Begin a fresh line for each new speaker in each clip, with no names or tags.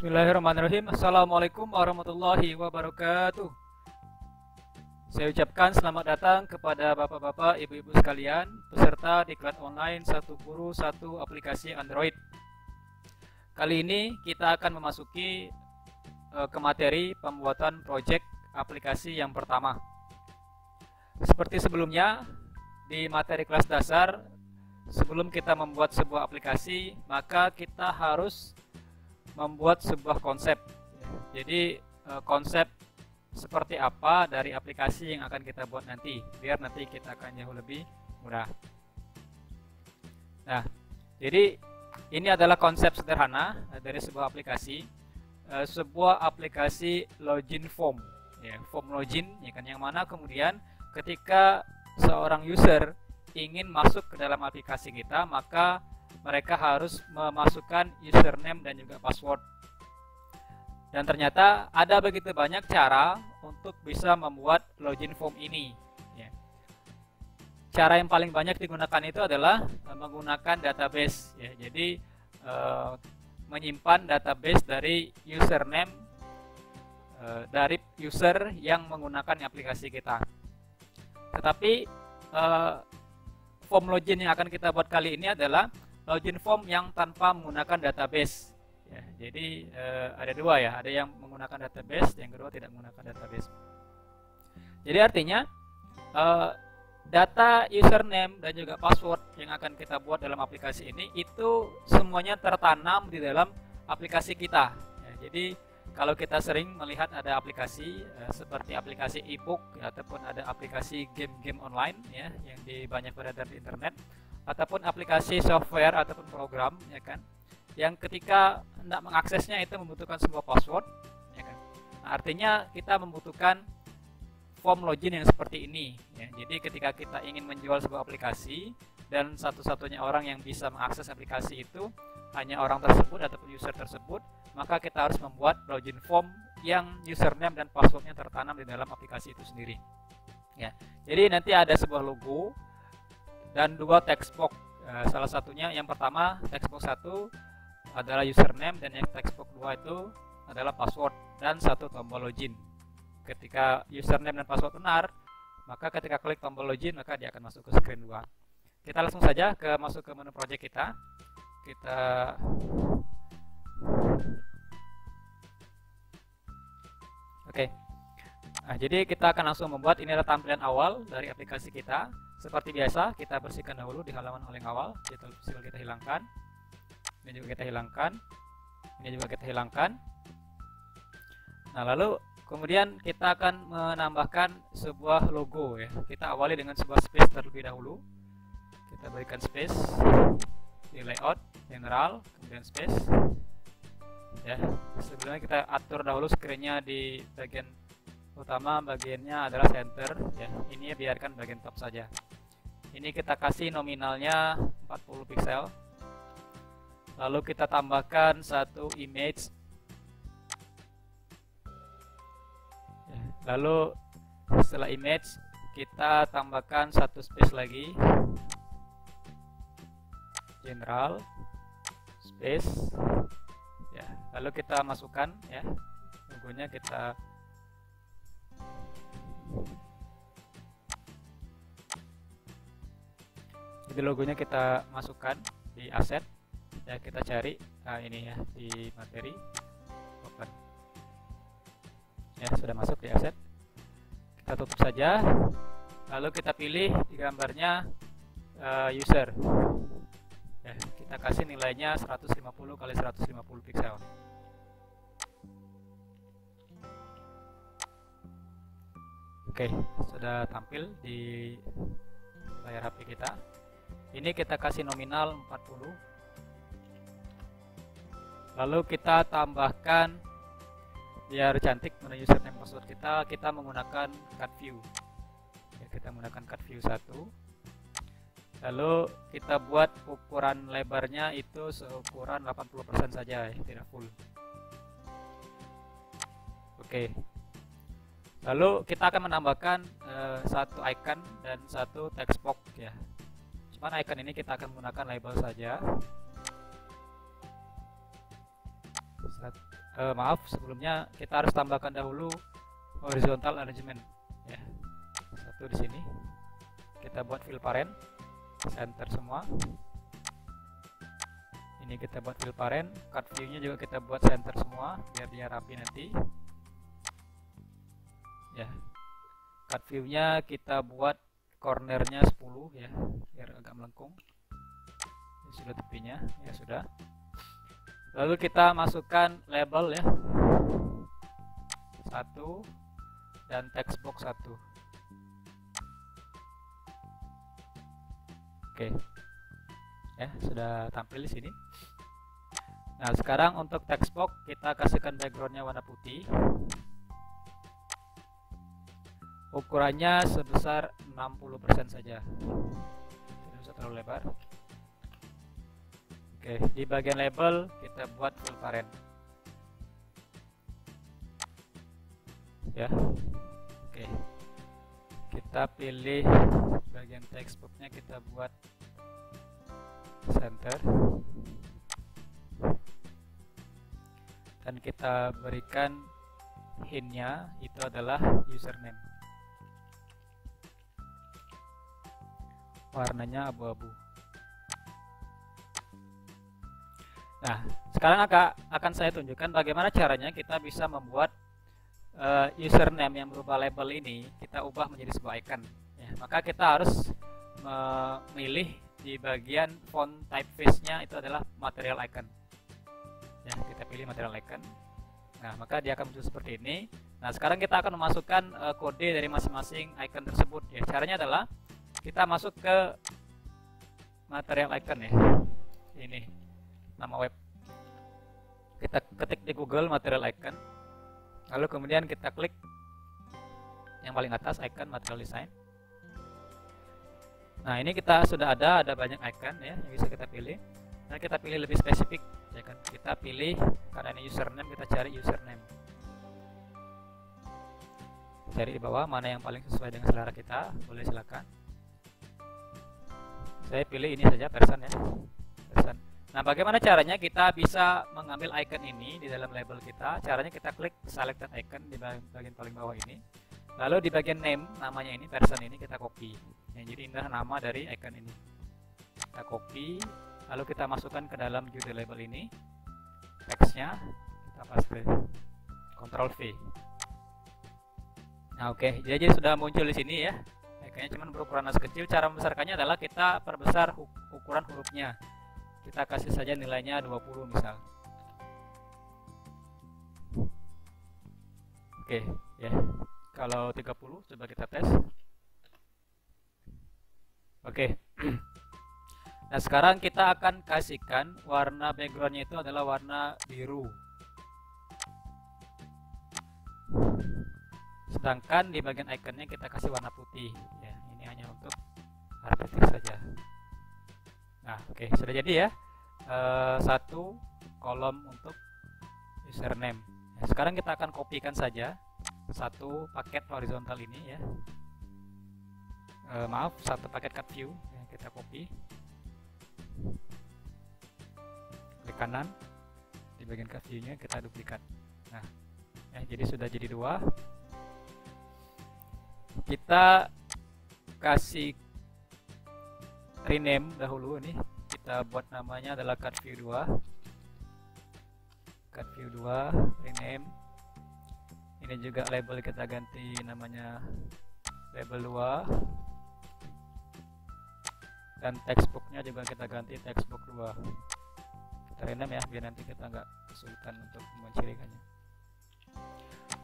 Bismillahirrahmanirrahim. Assalamualaikum warahmatullahi wabarakatuh. Saya ucapkan selamat datang kepada bapak-bapak, ibu-ibu sekalian, peserta diklat online satu guru satu aplikasi Android. Kali ini kita akan memasuki ke materi pembuatan project aplikasi yang pertama. Seperti sebelumnya, di materi kelas dasar, sebelum kita membuat sebuah aplikasi, maka kita harus membuat sebuah konsep. Jadi konsep seperti apa dari aplikasi yang akan kita buat nanti, biar nanti kita akan jauh lebih mudah. Nah, jadi ini adalah konsep sederhana dari sebuah aplikasi. Sebuah aplikasi login form, ya, form login, ya kan, yang mana kemudian ketika seorang user ingin masuk ke dalam aplikasi kita, maka mereka harus memasukkan username dan juga password. Dan ternyata ada begitu banyak cara untuk bisa membuat login form ini, ya. Cara yang paling banyak digunakan itu adalah menggunakan database, ya. Jadi menyimpan database dari username dari user yang menggunakan aplikasi kita. Tetapi form login yang akan kita buat kali ini adalah login form yang tanpa menggunakan database, ya. Jadi ada dua, ya, ada yang menggunakan database, yang kedua tidak menggunakan database. Jadi artinya data username dan juga password yang akan kita buat dalam aplikasi ini itu semuanya tertanam di dalam aplikasi kita, ya. Jadi kalau kita sering melihat ada aplikasi seperti aplikasi e-book, ya, ataupun ada aplikasi game-game online, ya, yang banyak beredar di internet, ataupun aplikasi software ataupun program, ya kan, yang ketika hendak mengaksesnya itu membutuhkan sebuah password, ya kan. Nah, artinya kita membutuhkan form login yang seperti ini, ya. Jadi ketika kita ingin menjual sebuah aplikasi dan satu-satunya orang yang bisa mengakses aplikasi itu hanya orang tersebut ataupun user tersebut, maka kita harus membuat login form yang username dan passwordnya tertanam di dalam aplikasi itu sendiri, ya. Jadi nanti ada sebuah logo dan dua text box. Salah satunya, yang pertama text box 1 adalah username, dan yang text box 2 itu adalah password dan satu tombol login. Ketika username dan password benar, maka ketika klik tombol login, maka dia akan masuk ke screen 2. Kita langsung saja masuk ke menu project kita. Oke. Nah, jadi kita akan langsung membuat, ini adalah tampilan awal dari aplikasi kita. Seperti biasa, kita bersihkan dahulu di halaman paling awal. Kita hilangkan. Ini juga kita hilangkan. Ini juga kita hilangkan. Nah, lalu kemudian kita akan menambahkan sebuah logo, ya. Kita awali dengan sebuah space terlebih dahulu. Kita berikan space di layout, general, kemudian space. Ya, sebelumnya kita atur dahulu screen-nya di bagian utama, bagiannya adalah center, ya. Ini biarkan bagian top saja. Ini kita kasih nominalnya 40 pixel. Lalu kita tambahkan satu image. Ya, lalu setelah image kita tambahkan satu space lagi. General, space. Ya, lalu kita masukkan, ya, logonya kita masukkan di aset, ya. Kita cari ini, ya, di materi, open, ya, sudah masuk di aset. Kita tutup saja, lalu kita pilih di gambarnya user, ya. Kita kasih nilainya 150 kali 150 pixel. Oke, sudah tampil di layar HP kita. Ini kita kasih nominal 40. Lalu kita tambahkan, biar cantik menu username password kita menggunakan cut view, ya. Kita menggunakan cut view 1. Lalu kita buat ukuran lebarnya itu seukuran 80% saja, ya, tidak full. Oke. Lalu kita akan menambahkan satu icon dan satu text box, ya. Cuman icon ini kita akan menggunakan label saja. Maaf, sebelumnya kita harus tambahkan dahulu horizontal arrangement ya. Satu di sini kita buat fill parent, center semua. Ini kita buat fill parent, cut view nya juga kita buat center semua biar dia rapi nanti ya. Cut view nya kita buat cornernya 10 ya, biar agak melengkung. Ini sudah tepinya ya, sudah. Lalu kita masukkan label ya, 1 dan text box 1. Oke ya, sudah tampil di sini. Nah, sekarang untuk text box kita kasihkan backgroundnya warna putih, ukurannya sebesar 60% saja, tidak usah terlalu lebar. Oke, di bagian label kita buat full parent ya. Oke, kita pilih bagian text boxnya, kita buat center dan kita berikan hintnya itu adalah username, warnanya abu-abu. Nah, sekarang akan saya tunjukkan bagaimana caranya kita bisa membuat username yang berubah label ini kita ubah menjadi sebuah icon ya. Maka kita harus memilih di bagian font typeface-nya itu adalah material icon ya. Kita pilih material icon. Nah, maka dia akan muncul seperti ini. Nah, sekarang kita akan memasukkan kode dari masing-masing icon tersebut ya. Caranya adalah kita masuk ke material icon ya, ini nama web, kita ketik di Google material icon, lalu kemudian kita klik yang paling atas icon material design. Nah, ini kita sudah ada banyak icon ya yang bisa kita pilih. Nah, kita pilih lebih spesifik ya kan, kita pilih karena ini username, kita cari username, cari di bawah mana yang paling sesuai dengan selera kita, boleh silakan. Saya pilih ini saja, person ya, person. Nah, bagaimana caranya kita bisa mengambil icon ini di dalam label kita? Caranya kita klik selected icon di bagian paling bawah ini. Lalu di bagian name, namanya ini, person ini kita copy. Ya, jadi inilah nama dari icon ini. Kita copy, lalu kita masukkan ke dalam judul label ini. Teksnya kita paste. Ctrl V. Nah, oke, jadi sudah muncul di sini ya. Iconnya cuma berukuran sekecil. Cara membesarkannya adalah kita perbesar ukuran hurufnya. Kita kasih saja nilainya 20 misal. Oke ya, kalau 30 coba kita tes. Oke. Nah, sekarang kita akan kasihkan warna backgroundnya itu adalah warna biru, sedangkan di bagian iconnya kita kasih warna putih ya. Ini hanya untuk artistik saja. Nah, oke, sudah jadi ya. Satu kolom untuk username. Nah, sekarang kita akan kopikan saja satu paket horizontal ini ya. Maaf, satu paket cut view ya, kita copy. Klik kanan di bagian cut view-nya kita duplikat. Nah, ya, jadi sudah jadi dua. Kita kasih rename dahulu nih, kita buat namanya adalah cut view 2. Cut view 2 rename. Ini juga label kita ganti namanya label 2. Dan textbooknya juga kita ganti textbook 2. Kita rename ya biar nanti kita nggak kesulitan untuk mencirikannya.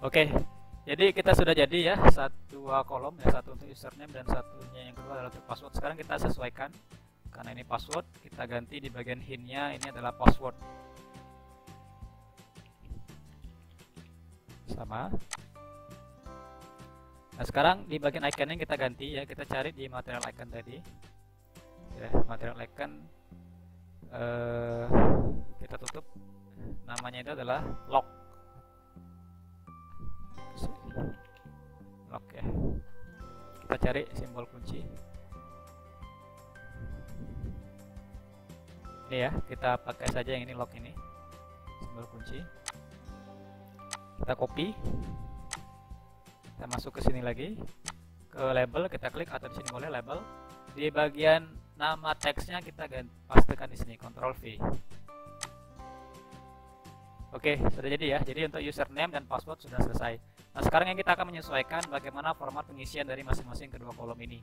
Oke, jadi kita sudah jadi ya, dua kolom ya, satu untuk username dan satunya yang kedua adalah untuk password. Sekarang kita sesuaikan, karena ini password kita ganti di bagian hintnya ini adalah password sama. Nah, sekarang di bagian iconnya kita ganti ya, kita cari di material icon tadi ya, material icon kita tutup, namanya itu adalah lock ya. Kita cari simbol kunci ini ya, kita pakai saja yang ini, lock ini simbol kunci. kita copy, kita masuk ke sini lagi, ke label, kita klik atau di sini boleh label. Di bagian nama teksnya kita pastekan di sini, Ctrl V. Oke, sudah jadi ya. Jadi untuk username dan password sudah selesai. Nah, sekarang yang kita akan menyesuaikan bagaimana format pengisian dari masing-masing kedua kolom ini.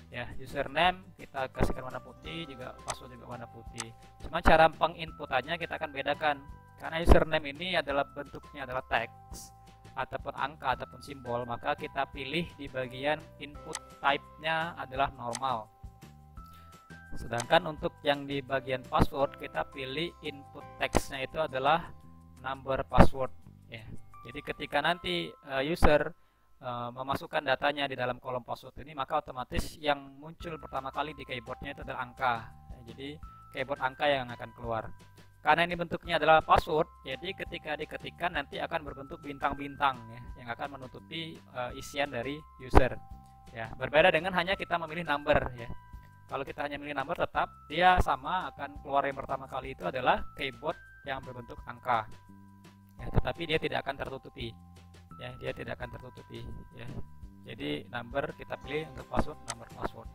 Ya, username kita kasihkan warna putih, juga password juga warna putih. Cuma cara penginputannya kita akan bedakan. Karena username ini adalah bentuknya adalah teks ataupun angka ataupun simbol, maka kita pilih di bagian input type-nya adalah normal. Sedangkan untuk yang di bagian password kita pilih input text-nya itu adalah number password ya. Jadi ketika nanti user memasukkan datanya di dalam kolom password ini, maka otomatis yang muncul pertama kali di keyboardnya itu adalah angka ya. Jadi keyboard angka yang akan keluar. Karena ini bentuknya adalah password, jadi ketika diketikkan nanti akan berbentuk bintang-bintang ya, yang akan menutupi isian dari user. Ya, berbeda dengan hanya kita memilih number ya. Kalau kita hanya memilih number, tetap dia sama, akan keluar yang pertama kali itu adalah keyboard yang berbentuk angka. Ya, tetapi dia tidak akan tertutupi. Ya, dia tidak akan tertutupi ya. Jadi number kita pilih untuk password, number password.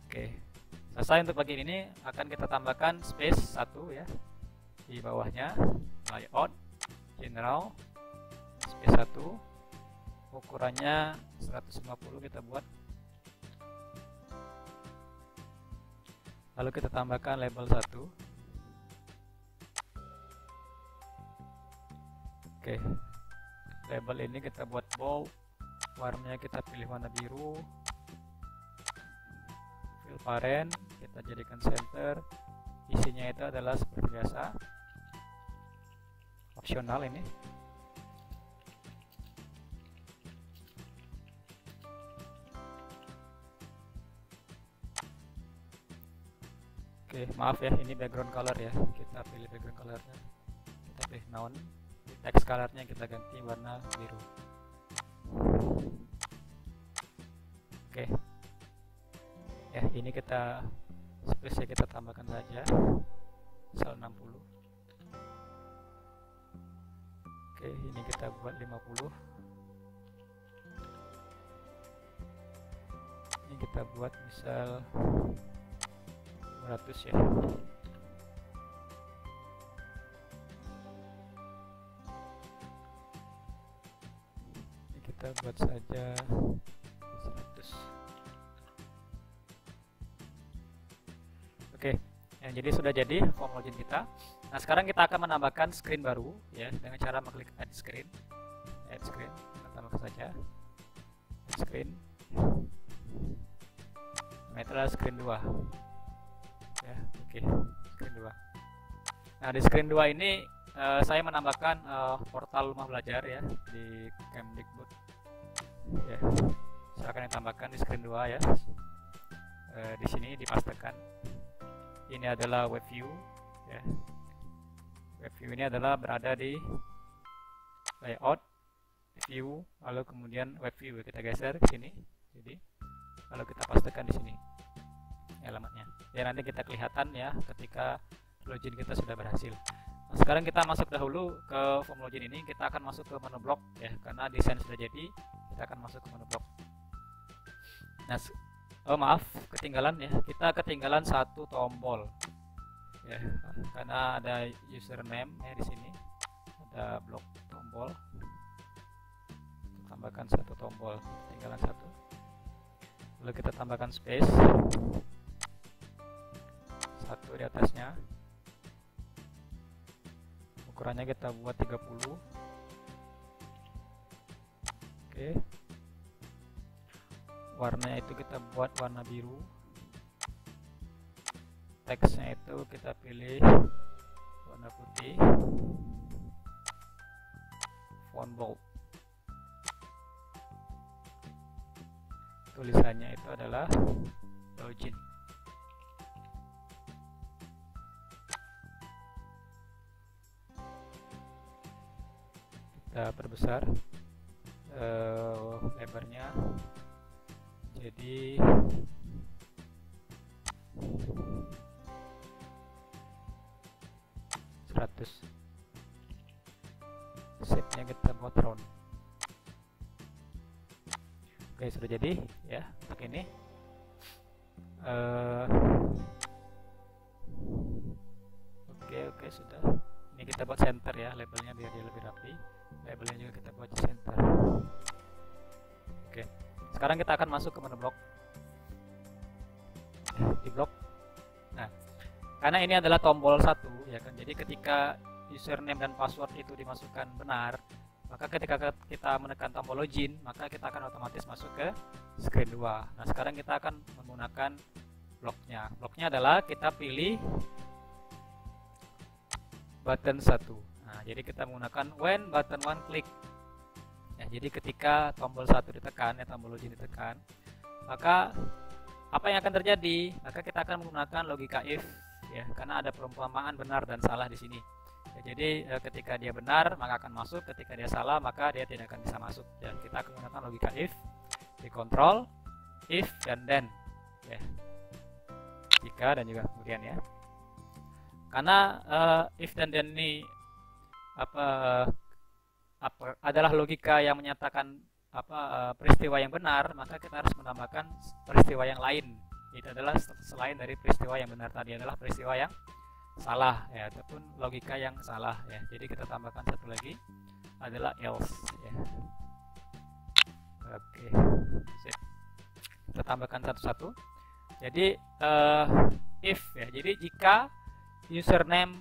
Oke. Selesai untuk bagian ini, akan kita tambahkan space 1 ya di bawahnya, layout, general, space 1, ukurannya 150 kita buat. Lalu kita tambahkan label 1. Oke, label ini kita buat bold, warnanya kita pilih warna biru. Parent kita jadikan center, isinya itu adalah seperti biasa, opsional ini. Oke, maaf ya, ini background color ya, kita pilih background colornya, kita pilih none, text colornya kita ganti warna biru. Oke ya, ini kita space kita tambahkan saja sel 60. Oke, ini kita buat 50. Ini kita buat misal 200 ya. Ini kita buat saja 100. Oke, ya, jadi sudah jadi form login kita. Nah, sekarang kita akan menambahkan screen baru ya dengan cara mengklik add screen. Add screen, kita tambahkan saja add screen. Nah, itu adalah screen 2. Ya, oke, screen 2. Nah, di screen 2 ini saya menambahkan portal rumah belajar ya di Kemdikbud. Ya, silakan ditambahkan di screen 2 ya. Di sini dipastikan. Ini adalah web view ya. Web view ini adalah berada di layout, view, lalu kemudian web view kita geser ke sini. Jadi lalu kita pastikan di sini alamatnya. Ya, nanti kita kelihatan ya ketika login kita sudah berhasil. Nah, sekarang kita masuk dahulu ke form login ini, kita akan masuk ke menu blok ya, karena desain sudah jadi, kita akan masuk ke menu blok. Nah, oh maaf, ketinggalan ya, kita ketinggalan satu tombol ya, karena ada username ya di sini, ada blok tombol, tambahkan satu tombol, ketinggalan satu. Lalu kita tambahkan space 1 di atasnya, ukurannya kita buat 30. Oke, warnanya itu kita buat warna biru, teksnya itu kita pilih warna putih, font bold, tulisannya itu adalah login. Kita perbesar lebarnya jadi 100. shape-nya kita buat round. Oke, sudah jadi ya untuk ini. Oke, sudah. Ini kita buat center ya, labelnya biar dia lebih rapi. Labelnya juga kita buat center. Oke, sekarang kita akan masuk ke menu blok. Di blok. Nah, karena ini adalah tombol 1 ya kan. Jadi ketika username dan password itu dimasukkan benar, maka ketika kita menekan tombol login, maka kita akan otomatis masuk ke screen 2. Nah, sekarang kita akan menggunakan bloknya. Bloknya adalah kita pilih button 1. Nah, jadi kita menggunakan when button 1 click. Ya, jadi ketika tombol 1 ditekan, ya tombol login ditekan, maka apa yang akan terjadi? Maka kita akan menggunakan logika if ya, karena ada perumpamaan benar dan salah di sini. Ya, jadi ketika dia benar maka akan masuk, ketika dia salah maka dia tidak akan bisa masuk. Ya, kita akan menggunakan logika if, di control, if dan then. Ya. Jika dan juga kemudian ya. Karena if dan then ini adalah logika yang menyatakan peristiwa yang benar, maka kita harus menambahkan peristiwa yang lain. Itu adalah selain dari peristiwa yang benar tadi adalah peristiwa yang salah ya, ataupun logika yang salah ya. Jadi kita tambahkan satu lagi adalah else ya. Oke, sip. Kita tambahkan satu-satu. Jadi if ya, jadi jika username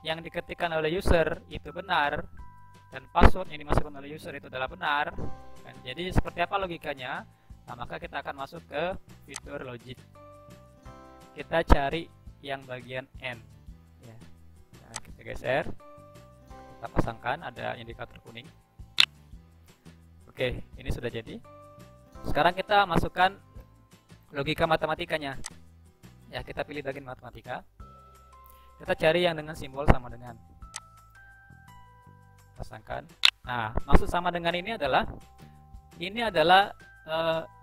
yang diketikkan oleh user itu benar dan password yang dimasukkan oleh user itu adalah benar kan, jadi seperti apa logikanya? Nah, maka kita akan masuk ke fitur logic. Kita cari yang bagian end ya. Nah, kita geser, kita pasangkan ada indikator kuning. Oke, ini sudah jadi. Sekarang kita masukkan logika matematikanya ya. Kita pilih bagian matematika, kita cari yang dengan simbol sama dengan, pasangkan. Nah, maksud sama dengan ini adalah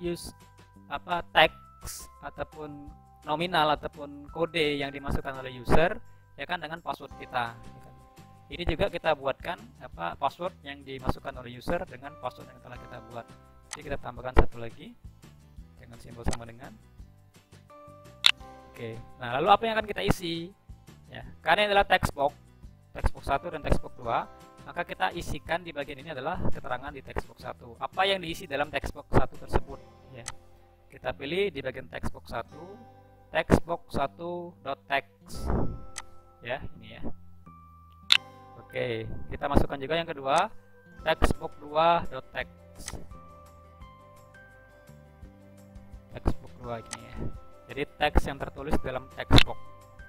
use teks ataupun nominal ataupun kode yang dimasukkan oleh user ya kan dengan password kita. Ini juga kita buatkan password yang dimasukkan oleh user dengan password yang telah kita buat. Jadi kita tambahkan satu lagi dengan simbol sama dengan. Oke. Nah, lalu apa yang akan kita isi? Ya, karena ini adalah text box 1 dan text box 2, maka kita isikan di bagian ini adalah keterangan di text box 1. Apa yang diisi dalam text box 1 tersebut ya. Kita pilih di bagian text box 1, text box 1.text ya, ini ya. Oke, kita masukkan juga yang kedua, text box 2.text. Text box 2 ini ya. Jadi teks yang tertulis dalam text box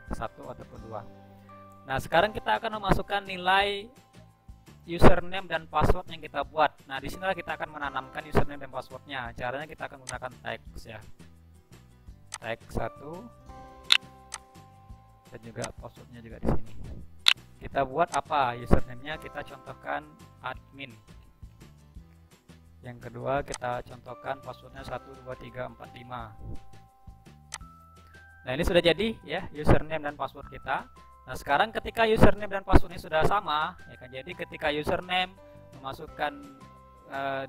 1 ataupun 2. Nah, sekarang kita akan memasukkan nilai username dan password yang kita buat. Nah, di sinilah kita akan menanamkan username dan passwordnya. Caranya kita akan menggunakan text ya. Text 1 dan juga passwordnya juga di sini. Kita buat apa? Username-nya kita contohkan admin. Yang kedua kita contohkan passwordnya 12345. Nah, ini sudah jadi ya username dan password kita. Nah, sekarang ketika username dan passwordnya sudah sama ya kan, jadi ketika username memasukkan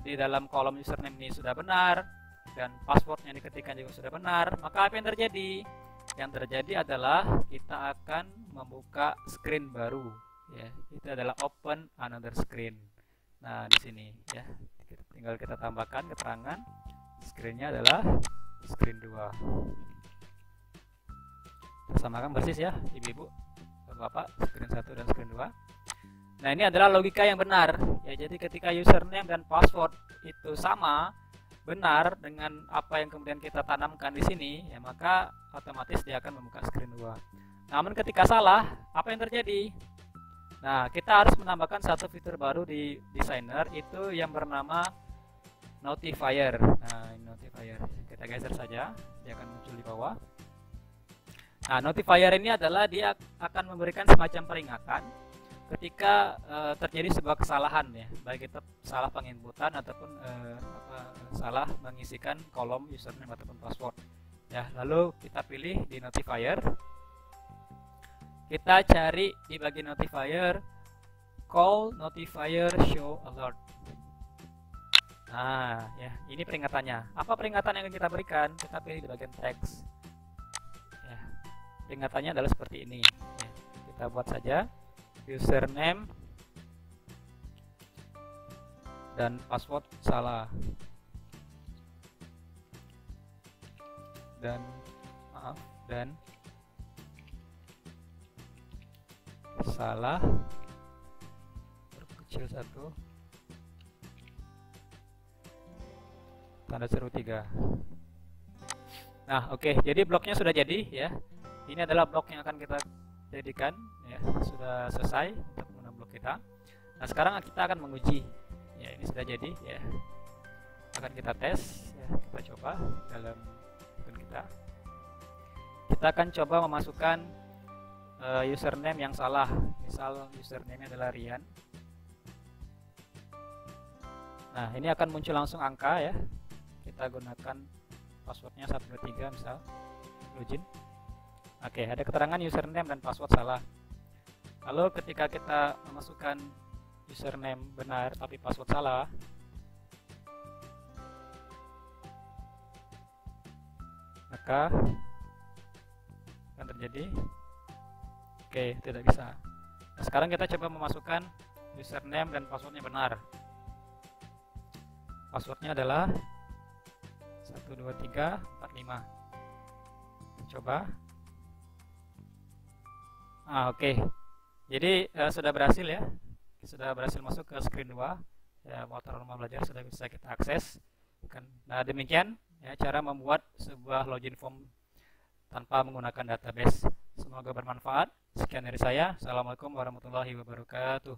di dalam kolom username ini sudah benar dan passwordnya diketikkan juga sudah benar, maka apa yang terjadi? Yang terjadi adalah kita akan membuka screen baru ya. Itu adalah open another screen. Nah, di sini ya tinggal kita tambahkan keterangan screennya adalah screen 2. Kita samakan persis ya ibu-ibu Bapak, screen 1 dan screen 2. Nah, ini adalah logika yang benar ya. Jadi ketika username dan password itu sama, benar dengan apa yang kemudian kita tanamkan di sini ya, maka otomatis dia akan membuka screen 2. Namun ketika salah, apa yang terjadi? Nah, kita harus menambahkan satu fitur baru di designer, itu yang bernama notifier. Nah, ini notifier. Kita geser saja, dia akan muncul di bawah. Nah, notifier ini adalah dia akan memberikan semacam peringatan ketika terjadi sebuah kesalahan ya, baik itu salah penginputan ataupun salah mengisikan kolom username ataupun password. Ya, lalu kita pilih di notifier. Kita cari di bagian notifier call notifier show alert. Nah, ya, ini peringatannya. Apa peringatan yang kita berikan? Kita pilih di bagian teks. Ya, peringatannya adalah seperti ini. Ya, kita buat saja username dan password salah. Dan salah huruf kecil 1 tanda seru 3. Nah, oke, jadi bloknya sudah jadi ya. Ini adalah blok yang akan kita jadikan ya, sudah selesai untuk menggunakan blok kita. Nah, sekarang kita akan menguji. Ya, ini sudah jadi ya. Akan kita tes ya, kita coba dalam akun kita. Kita akan coba memasukkan username yang salah. Misal username-nya adalah Rian. Nah, ini akan muncul langsung angka ya. Kita gunakan passwordnya 123 misal login. Oke, ada keterangan username dan password salah. Lalu ketika kita memasukkan username benar tapi password salah, maka akan terjadi oke, tidak bisa. Nah, sekarang kita coba memasukkan username dan passwordnya benar. Passwordnya adalah 12345. Coba. Oke. Jadi sudah berhasil ya. Sudah berhasil masuk ke screen 2. Ya, motor rumah belajar sudah bisa kita akses. Nah, demikian ya cara membuat sebuah login form tanpa menggunakan database. Semoga bermanfaat. Sekian dari saya. Assalamualaikum warahmatullahi wabarakatuh.